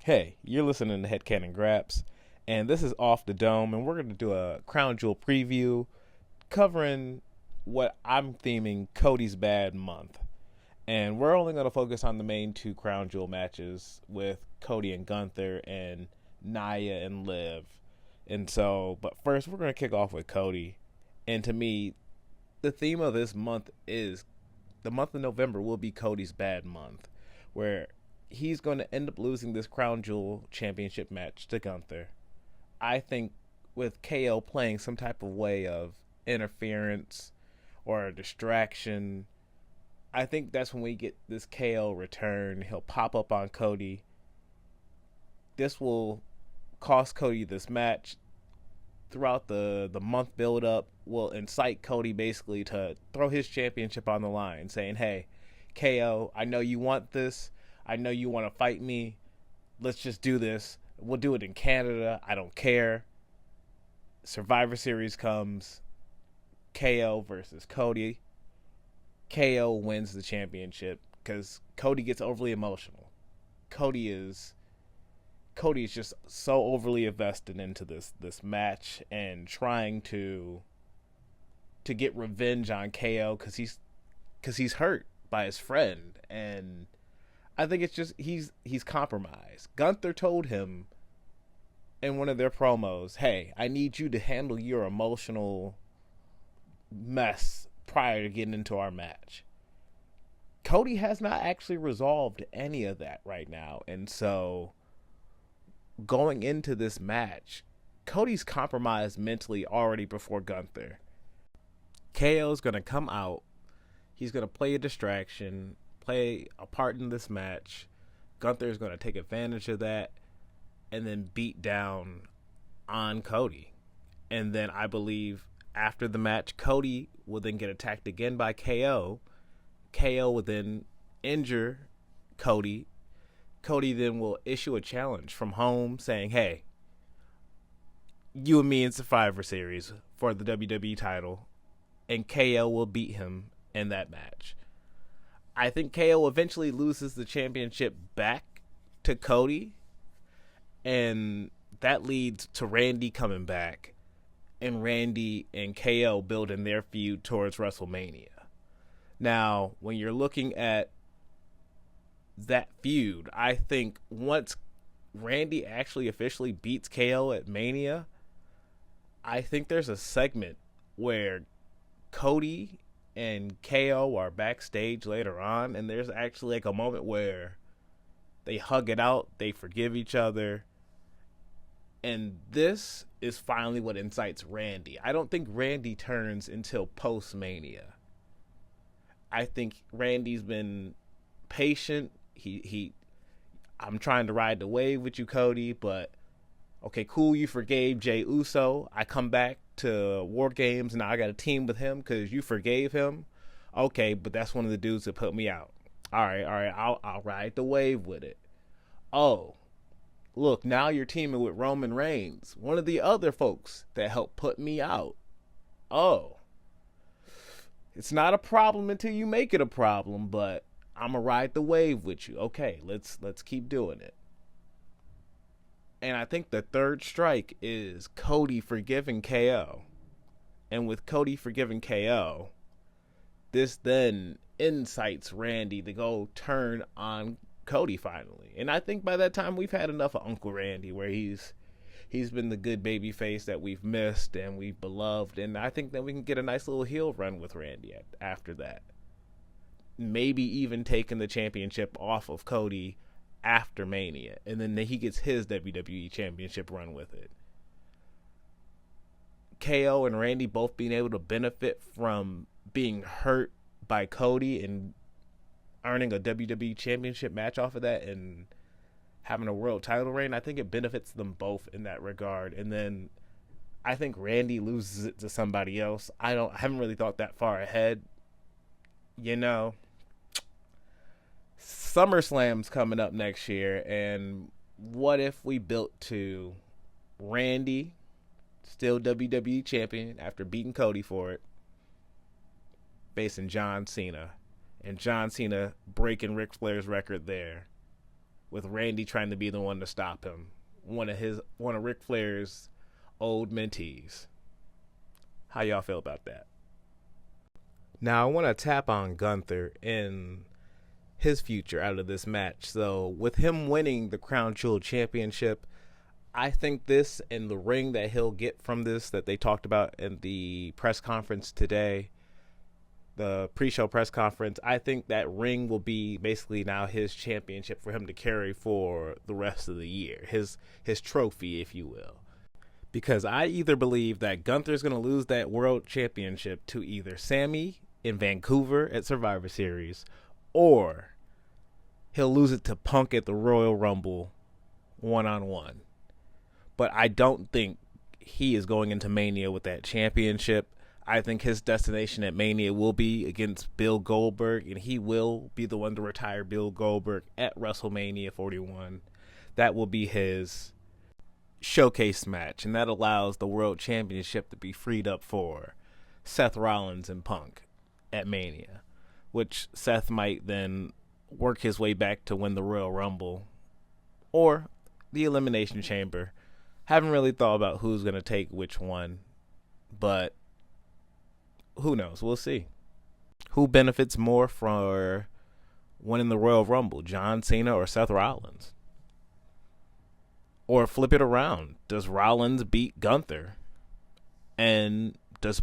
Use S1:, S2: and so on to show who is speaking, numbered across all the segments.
S1: Hey, you're listening to Headcanon Graps, and this is Off the Dome, and we're going to do a Crown Jewel preview covering what I'm theming Cody's Bad Month. And we're only going to focus on the main two Crown Jewel matches with Cody and Gunther and Nia and Liv. But first, we're going to kick off with Cody. And to me, the theme of this month is the month of November will be Cody's Bad Month, where he's going to end up losing this Crown Jewel championship match to Gunther. I think with KO playing some type of way of interference or a distraction, I think that's when we get this KO return. He'll pop up on Cody. This will cost Cody this match. Throughout the month build-up, will incite Cody basically to throw his championship on the line, saying, hey, KO, I know you want this. I know you want to fight me. Let's just do this. We'll do it in Canada. I don't care. Survivor Series comes. KO versus Cody. KO wins the championship because Cody gets overly emotional. Cody is just so overly invested into this match and trying to get revenge on KO because he's hurt by his friend, and I think it's just he's compromised. Gunther told him in one of their promos, hey, I need you to handle your emotional mess prior to getting into our match. Cody has not actually resolved any of that right now, and so going into this match, Cody's compromised mentally already before Gunther. KO's going to come out. He's going to play a distraction, play a part in this match. Gunther is going to take advantage of that and then beat down on Cody. And then I believe after the match, Cody will then get attacked again by KO. KO will then injure Cody. Cody then will issue a challenge from home saying, hey, you and me in Survivor Series for the WWE title, and KO will beat him in that match. I think KO eventually loses the championship back to Cody, and that leads to Randy coming back, and Randy and KO building their feud towards WrestleMania. Now, when you're looking at that feud, I think once Randy actually officially beats KO at Mania, I think there's a segment where Cody and KO are backstage later on, and there's actually like a moment where they hug it out, they forgive each other, and this is finally what incites Randy. I don't think Randy turns until post-Mania. I think Randy's been patient. I'm trying to ride the wave with you, Cody, but okay, cool, you forgave Jey Uso. I come back to War Games, and now I got a team with him because you forgave him. Okay, but that's one of the dudes that put me out. All right, I'll ride the wave with it. Oh, look, now you're teaming with Roman Reigns, one of the other folks that helped put me out. Oh, it's not a problem until you make it a problem, but I'm going to ride the wave with you. Okay, let's keep doing it. And I think the third strike is Cody forgiving KO. And with Cody forgiving KO, this then incites Randy to go turn on Cody finally. And I think by that time we've had enough of Uncle Randy, where he's been the good baby face that we've missed and we've beloved. And I think that we can get a nice little heel run with Randy after that. Maybe even taking the championship off of Cody after Mania, and then he gets his WWE championship run with it. KO and Randy both being able to benefit from being hurt by Cody and earning a WWE championship match off of that and having a world title reign. I think it benefits them both in that regard. And then I think Randy loses it to somebody else. I haven't really thought that far ahead. You know, SummerSlam's coming up next year, and what if we built to Randy, still WWE champion after beating Cody for it, facing John Cena, and John Cena breaking Ric Flair's record there, with Randy trying to be the one to stop him. One of Ric Flair's old mentees. How y'all feel about that? Now, I want to tap on Gunther and his future out of this match. So, with him winning the Crown Jewel Championship, I think this and the ring that he'll get from this that they talked about in the press conference today, the pre-show press conference, I think that ring will be basically now his championship for him to carry for the rest of the year. His trophy, if you will. Because I either believe that Gunther's going to lose that world championship to either Sammy in Vancouver at Survivor Series, or he'll lose it to Punk at the Royal Rumble one-on-one. But I don't think he is going into Mania with that championship. I think his destination at Mania will be against Bill Goldberg, and he will be the one to retire Bill Goldberg at WrestleMania 41. That will be his showcase match, and that allows the World Championship to be freed up for Seth Rollins and Punk at Mania, which Seth might then work his way back to win the Royal Rumble or the Elimination Chamber. Haven't really thought about who's going to take which one, but who knows? We'll see. Who benefits more for winning the Royal Rumble, John Cena or Seth Rollins? Or flip it around. Does Rollins beat Gunther? And is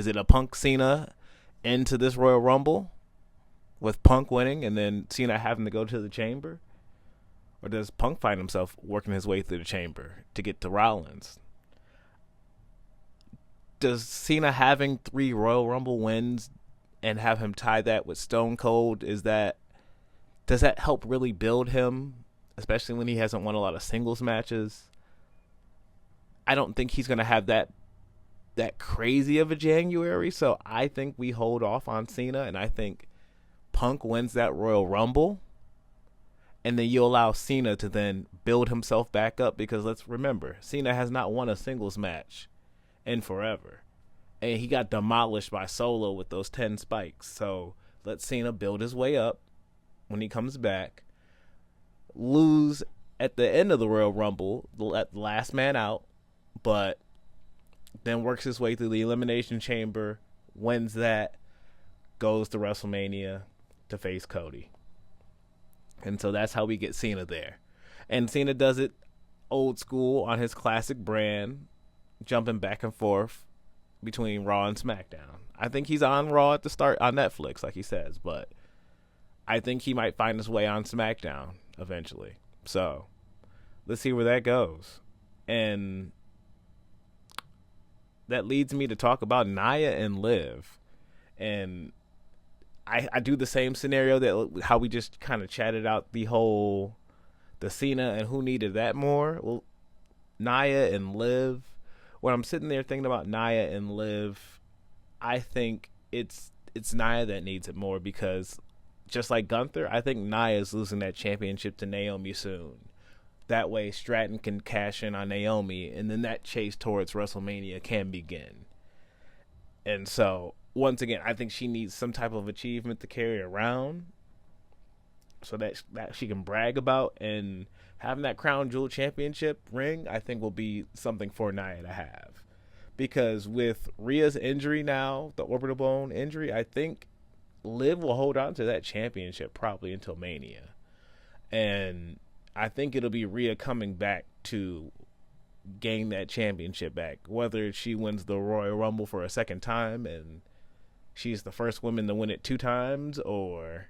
S1: it a Punk Cena into this Royal Rumble with Punk winning and then Cena having to go to the chamber? Or does Punk find himself working his way through the chamber to get to Rollins? Does Cena having 3 Royal Rumble wins and have him tie that with Stone Cold, does that help really build him, especially when he hasn't won a lot of singles matches? I don't think he's going to have that crazy of a January, so I think we hold off on Cena, and I think Punk wins that Royal Rumble. And then you allow Cena to then build himself back up, because let's remember, Cena has not won a singles match in forever. And he got demolished by Solo with those 10 spikes. So let Cena build his way up when he comes back. Lose at the end of the Royal Rumble, let the last man out, but then works his way through the Elimination Chamber, wins that, goes to WrestleMania to face Cody. And so that's how we get Cena there. And Cena does it old school on his classic brand, jumping back and forth between Raw and SmackDown. I think he's on Raw at the start on Netflix, like he says, but I think he might find his way on SmackDown eventually. So let's see where that goes. And that leads me to talk about Nia and Liv. And I do the same scenario that how we just kind of chatted out the Cena and who needed that more. Well, Nia and Liv. When I'm sitting there thinking about Nia and Liv, I think it's Nia that needs it more, because just like Gunther, I think Nia is losing that championship to Naomi soon. That way Stratton can cash in on Naomi, and then that chase towards WrestleMania can begin. And so, once again, I think she needs some type of achievement to carry around so that she can brag about, and having that Crown Jewel Championship ring, I think, will be something for Nia to have. Because with Rhea's injury now, the orbital bone injury, I think Liv will hold on to that championship probably until Mania. And I think it'll be Rhea coming back to gain that championship back, whether she wins the Royal Rumble for a second time and she's the first woman to win it 2 times, or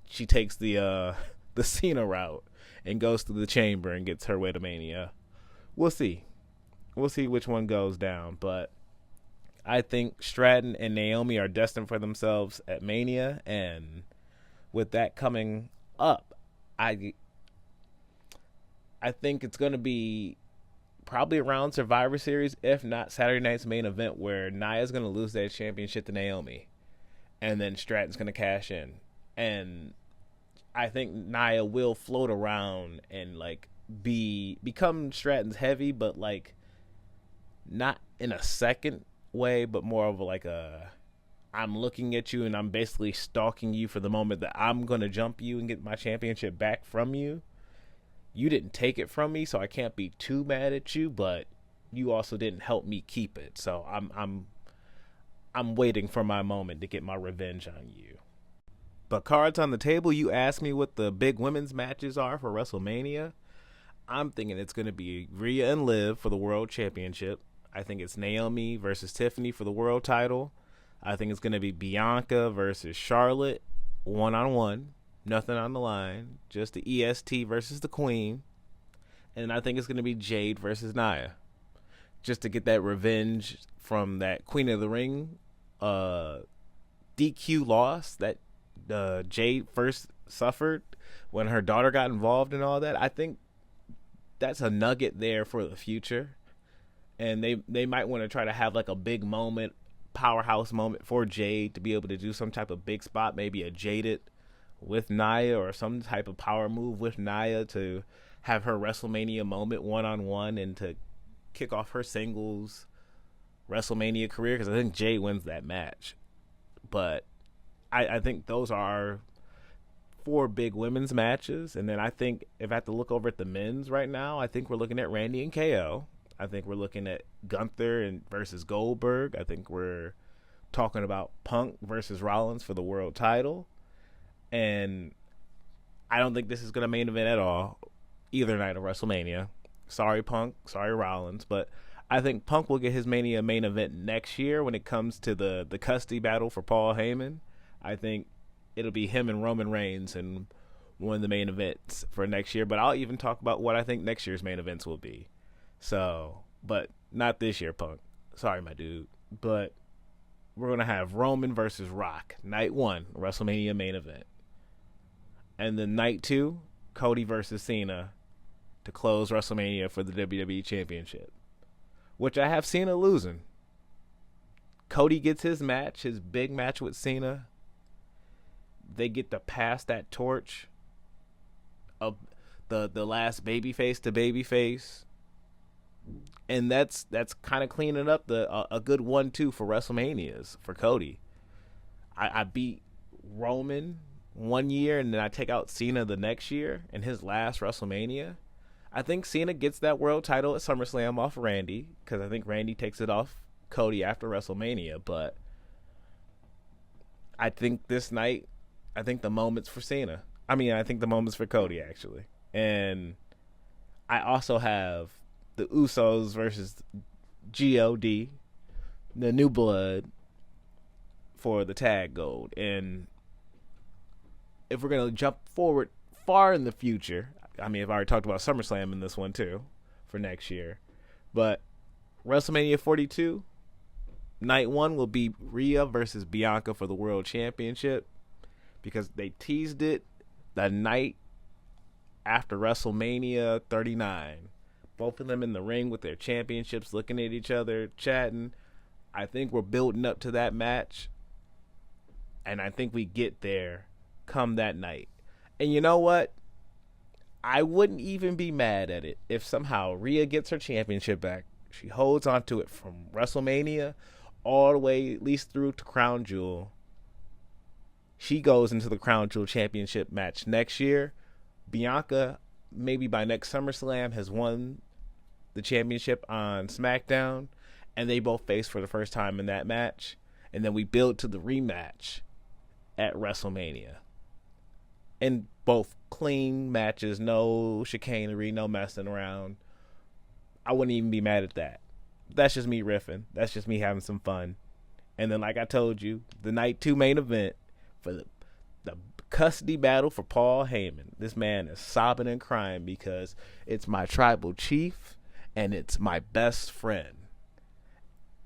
S1: she takes the Cena route and goes to the chamber and gets her way to Mania. We'll see which one goes down, but I think Stratton and Naomi are destined for themselves at Mania, and with that coming up, I think it's going to be probably around Survivor Series, if not Saturday night's main event, where Nia's going to lose that championship to Naomi, and then Stratton's going to cash in. And I think Nia will float around and become Stratton's heavy, but not in a second way, but more of a I'm looking at you and I'm basically stalking you for the moment that I'm going to jump you and get my championship back from you. You didn't take it from me, so I can't be too mad at you, but you also didn't help me keep it. So I'm waiting for my moment to get my revenge on you. But cards on the table, you asked me what the big women's matches are for WrestleMania. I'm thinking it's going to be Rhea and Liv for the World Championship. I think it's Naomi versus Tiffany for the world title. I think it's going to be Bianca versus Charlotte, one-on-one. Nothing on the line. Just the EST versus the Queen. And I think it's going to be Jade versus Nia. Just to get that revenge from that Queen of the Ring DQ loss that Jade first suffered when her daughter got involved and all that. I think that's a nugget there for the future. And they might want to try to have like a big moment, powerhouse moment for Jade to be able to do some type of big spot, maybe a Jaded with Nia or some type of power move with Nia to have her WrestleMania moment one-on-one and to kick off her singles WrestleMania career, because I think Jade wins that match. But I think those are 4 big women's matches. And then I think if I have to look over at the men's right now, I think we're looking at Randy and KO. I think we're looking at Gunther versus Goldberg. I think we're talking about Punk versus Rollins for the world title. And I don't think this is going to main event at all either night of WrestleMania. Sorry, Punk. Sorry, Rollins. But I think Punk will get his Mania main event next year when it comes to the custody battle for Paul Heyman. I think it'll be him and Roman Reigns and one of the main events for next year. But I'll even talk about what I think next year's main events will be. So, but not this year, Punk. Sorry, my dude. But we're going to have Roman versus Rock. Night 1, WrestleMania main event. And then night 2, Cody versus Cena to close WrestleMania for the WWE Championship, which I have Cena losing. Cody gets his match, his big match with Cena. They get to pass that torch of the last babyface to babyface. And that's kind of cleaning up a good 1-2 for WrestleManias for Cody. I beat Roman one year and then I take out Cena the next year in his last WrestleMania. I think Cena gets that world title at SummerSlam off Randy, because I think Randy takes it off Cody after WrestleMania. But I think this night, I think the moment's for Cena. I think the moment's for Cody, actually. And I also have the Usos versus God, the New Blood, for the tag gold. And if we're going to jump forward far in the future, I've already talked about SummerSlam in this one too for next year. But WrestleMania 42, night 1 will be Rhea versus Bianca for the World Championship, because they teased it the night after WrestleMania 39. Both of them in the ring with their championships, looking at each other, chatting. I think we're building up to that match. And I think we get there come that night. And you know what? I wouldn't even be mad at it if somehow Rhea gets her championship back. She holds on to it from WrestleMania all the way at least through to Crown Jewel. She goes into the Crown Jewel Championship match next year. Bianca, maybe by next SummerSlam, has won the championship on SmackDown, and they both face for the first time in that match. And then we build to the rematch at WrestleMania. And both clean matches, no chicanery, no messing around. I wouldn't even be mad at that. That's just me riffing. That's just me having some fun. And then, like I told you, the night 2 main event for the custody battle for Paul Heyman. This man is sobbing and crying because it's my tribal chief and it's my best friend.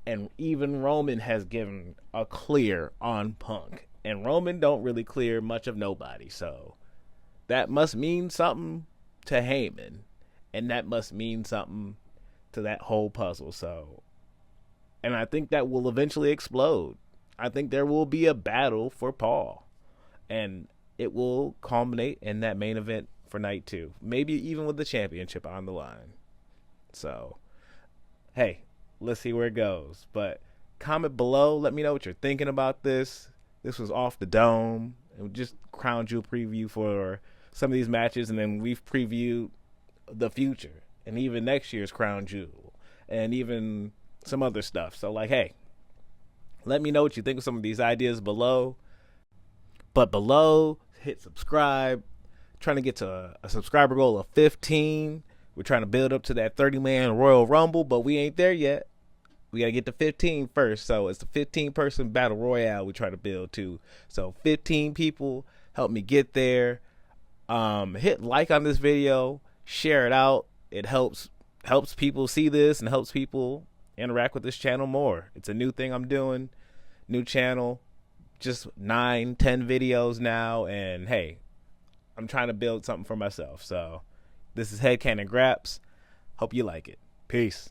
S1: And even Roman has given a clear on Punk. And Roman don't really clear much of nobody. So that must mean something to Heyman. And that must mean something to that whole puzzle. So, and I think that will eventually explode. I think there will be a battle for Paul. And it will culminate in that main event for night 2. Maybe even with the championship on the line. So, hey, let's see where it goes. But comment below. Let me know what you're thinking about this. This was Off the Dome. And just crown jewel preview for some of these matches, and then we've previewed the future and even next year's crown jewel and even some other stuff. So like, hey, let me know what you think of some of these ideas below. But below, hit subscribe. Trying to get to a subscriber goal of 15. We're trying to build up to that 30-man Royal Rumble, but we ain't there yet. We got to get to 15 first. So it's the 15-person battle royale we try to build to. So 15 people, help me get there. Hit like on this video, share it out. It helps people see this and helps people interact with this channel more. It's a new thing I'm doing, new channel, just 9-10 videos now, and hey, I'm trying to build something for myself. So this is Headcanon Graps. Hope you like it. Peace.